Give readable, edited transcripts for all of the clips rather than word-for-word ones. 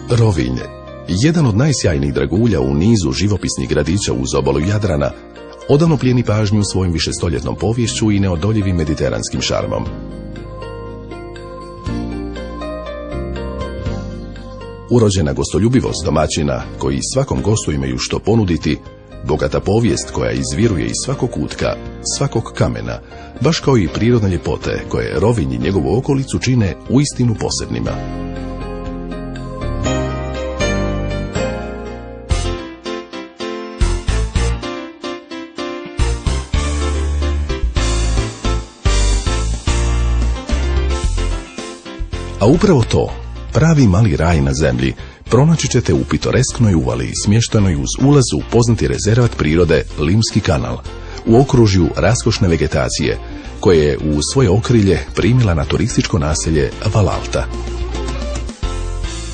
Rovinj, jedan od najsjajnijih dragulja u nizu živopisnih gradića uz obalu Jadrana, odavno plijeni pažnju svojim višestoljetnom poviješću i neodoljivim mediteranskim šarmom. Urođena gostoljubivost domaćina, koji svakom gostu imaju što ponuditi, bogata povijest koja izviruje iz svakog kutka, svakog kamena, baš kao i prirodne ljepote koje Rovinj i njegovu okolicu čine uistinu posebnima. A upravo to, pravi mali raj na zemlji, pronaći ćete u pitoresknoj uvali smještenoj uz ulaz u poznati rezervat prirode Limski kanal, u okružju raskošne vegetacije, koje je u svoje okrilje primila na turističko naselje Valalta.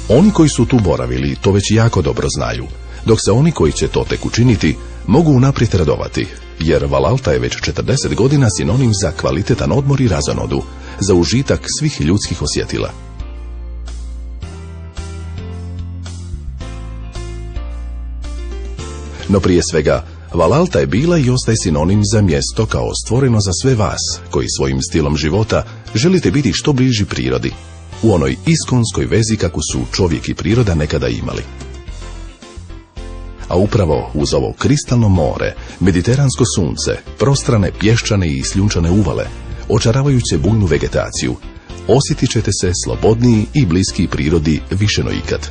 Oni koji su tu boravili to već jako dobro znaju, dok se oni koji će to tek učiniti mogu unaprijed radovati, jer Valalta je već 40 godina sinonim za kvalitetan odmor i razonodu, za užitak svih ljudskih osjetila. No prije svega, Valalta je bila i ostaje sinonim za mjesto kao stvoreno za sve vas, koji svojim stilom života želite biti što bliži prirodi, u onoj iskonskoj vezi kako su čovjek i priroda nekada imali. A upravo uz ovo kristalno more, mediteransko sunce, prostrane pješčane i sljunčane uvale, očaravajuće bujnu vegetaciju, osjetit ćete se slobodniji i bliski prirodi više no ikad.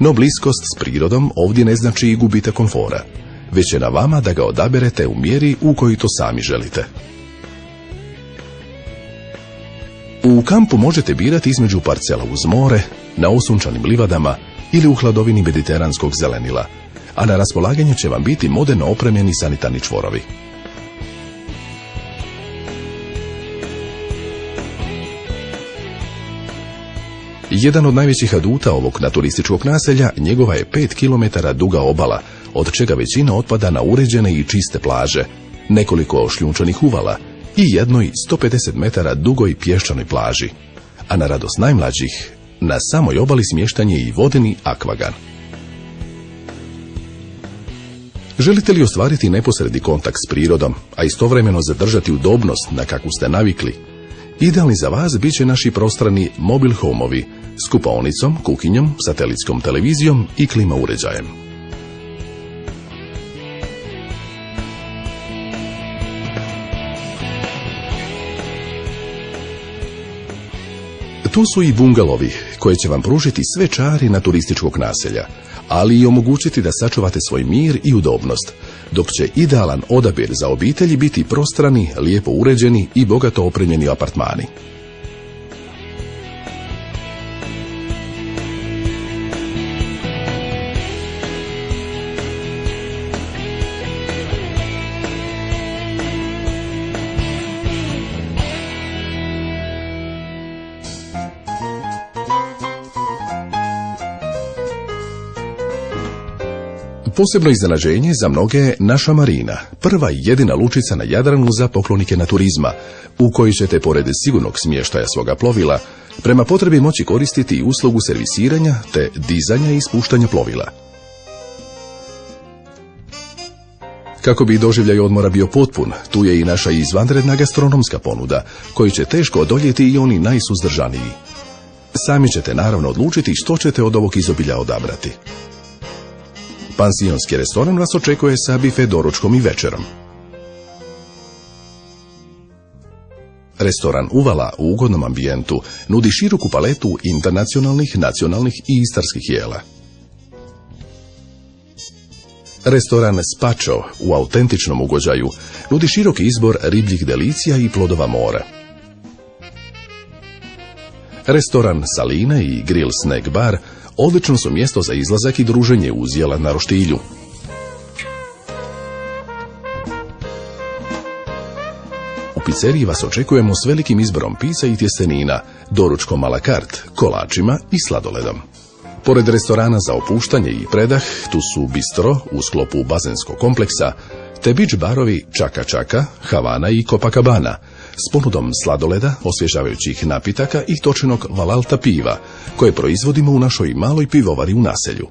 No bliskost s prirodom ovdje ne znači i gubitak komfora, već je na vama da ga odaberete u mjeri u kojoj to sami želite. U kampu možete birati između parcela uz more, na osunčanim livadama ili u hladovini mediteranskog zelenila, a na raspolaganje će vam biti moderno opremljeni sanitarni čvorovi. Jedan od najvećih aduta ovog naturističkog naselja njegova je 5 km duga obala, od čega većina otpada na uređene i čiste plaže, nekoliko šljunčanih uvala i jednoj 150 metara dugoj pješčanoj plaži, a na radost najmlađih, na samoj obali smještan je i vodeni akvagan. Želite li ostvariti neposredni kontakt s prirodom, a istovremeno zadržati udobnost na kakvu ste navikli? Idealni za vas bit će naši prostrani mobil homeovi s kupaonicom, kuhinjom, satelitskom televizijom i klima uređajem. Tu su i bungalovi koje će vam pružiti sve čari naturističkog naselja, ali i omogućiti da sačuvate svoj mir i udobnost, dok će idealan odabir za obitelji biti prostrani, lijepo uređeni i bogato opremljeni apartmani. Posebno iznenađenje za mnoge je naša marina, prva i jedina lučica na Jadranu za poklonike naturizma, u kojoj ćete pored sigurnog smještaja svoga plovila prema potrebi moći koristiti i uslugu servisiranja te dizanja i ispuštanja plovila. Kako bi doživljaj odmora bio potpun, tu je i naša izvanredna gastronomska ponuda, koju će teško odoljeti i oni najsuzdržaniji. Sami ćete naravno odlučiti što ćete od ovog izobilja odabrati. Pansionski restoran vas očekuje sa bife doručkom i večerom. Restoran Uvala u ugodnom ambijentu nudi široku paletu internacionalnih, nacionalnih i istarskih jela. Restoran Spačo u autentičnom ugođaju nudi široki izbor ribljih delicija i plodova mora. Restoran Salina i Grill Snack Bar odlično su mjesto za izlazak i druženje uz jela na roštilju. U pizzeriji vas očekujemo s velikim izborom pisa i tjestenina, doručkom a la carte, kolačima i sladoledom. Pored restorana za opuštanje i predah, tu su bistro u sklopu bazenskog kompleksa, te beach barovi Čaka Čaka, Havana i Copacabana, s ponudom sladoleda, osvježavajućih napitaka i točenog Valalta piva, koje proizvodimo u našoj maloj pivovari u naselju.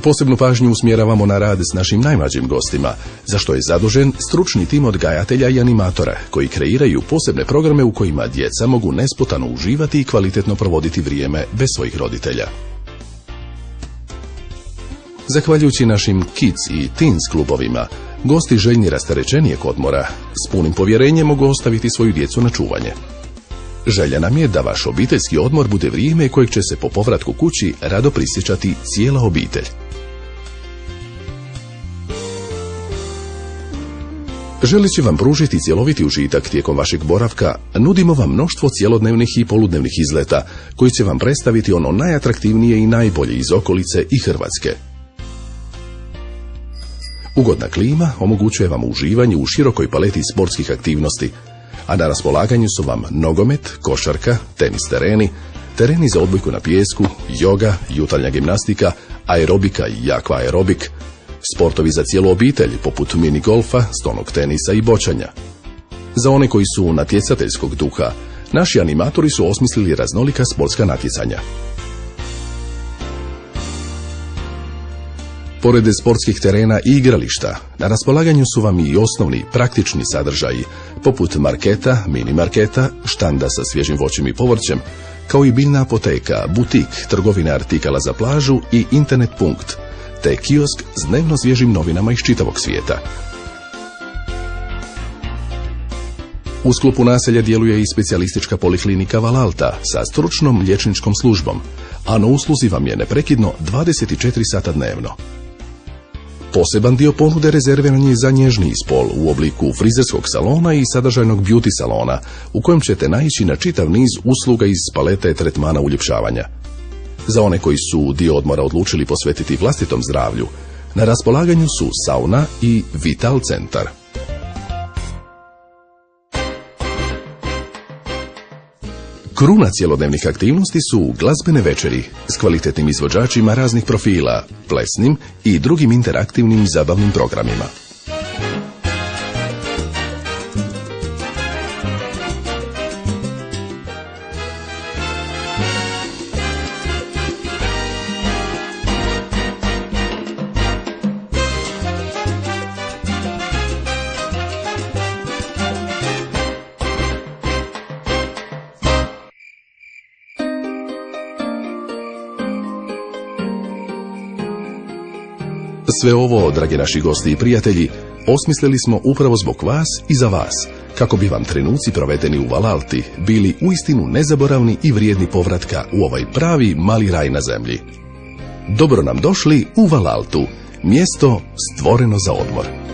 Posebnu pažnju usmjeravamo na rad s našim najmlađim gostima, za što je zadužen stručni tim odgajatelja i animatora, koji kreiraju posebne programe u kojima djeca mogu nesputano uživati i kvalitetno provoditi vrijeme bez svojih roditelja. Zahvaljujući našim Kids i Teens klubovima, gosti željni rasterećenijeg odmora s punim povjerenjem mogu ostaviti svoju djecu na čuvanje. Želja nam je da vaš obiteljski odmor bude vrijeme kojeg će se po povratku kući rado prisjećati cijela obitelj. Želeći vam pružiti cjeloviti užitak tijekom vašeg boravka, nudimo vam mnoštvo cjelodnevnih i poludnevnih izleta koji će vam predstaviti ono najatraktivnije i najbolje iz okolice i Hrvatske. Ugodna klima omogućuje vam uživanje u širokoj paleti sportskih aktivnosti, a na raspolaganju su vam nogomet, košarka, tenis tereni, tereni za odbojku na pijesku, joga, jutarnja gimnastika, aerobika i akvaerobik, sportovi za cijelu obitelj poput mini golfa, stonog tenisa i boćanja. Za one koji su natjecateljskog duha, naši animatori su osmislili raznolika sportska natjecanja. Pored sportskih terena i igrališta, na raspolaganju su vam i osnovni praktični sadržaji, poput marketa, mini marketa, štanda sa svježim voćem i povrćem, kao i biljna apoteka, butik, trgovine artikala za plažu i internet punkt, te kiosk s dnevno svježim novinama iz čitavog svijeta. U sklopu naselja djeluje i specijalistička poliklinika Valalta sa stručnom liječničkom službom, a na usluzi vam je neprekidno 24 sata dnevno. Poseban dio ponude rezerviran je za nježniji spol u obliku frizerskog salona i sadržajnog beauty salona, u kojem ćete naići na čitav niz usluga iz palete tretmana uljepšavanja. Za one koji su dio odmora odlučili posvetiti vlastitom zdravlju, na raspolaganju su sauna i Vital centar. Kruna cjelodnevnih aktivnosti su glazbene večeri s kvalitetnim izvođačima raznih profila, plesnim i drugim interaktivnim i zabavnim programima. Sve ovo, dragi naši gosti i prijatelji, osmislili smo upravo zbog vas i za vas, kako bi vam trenuci provedeni u Valalti bili uistinu nezaboravni i vrijedni povratka u ovaj pravi mali raj na zemlji. Dobro nam došli u Valaltu, mjesto stvoreno za odmor.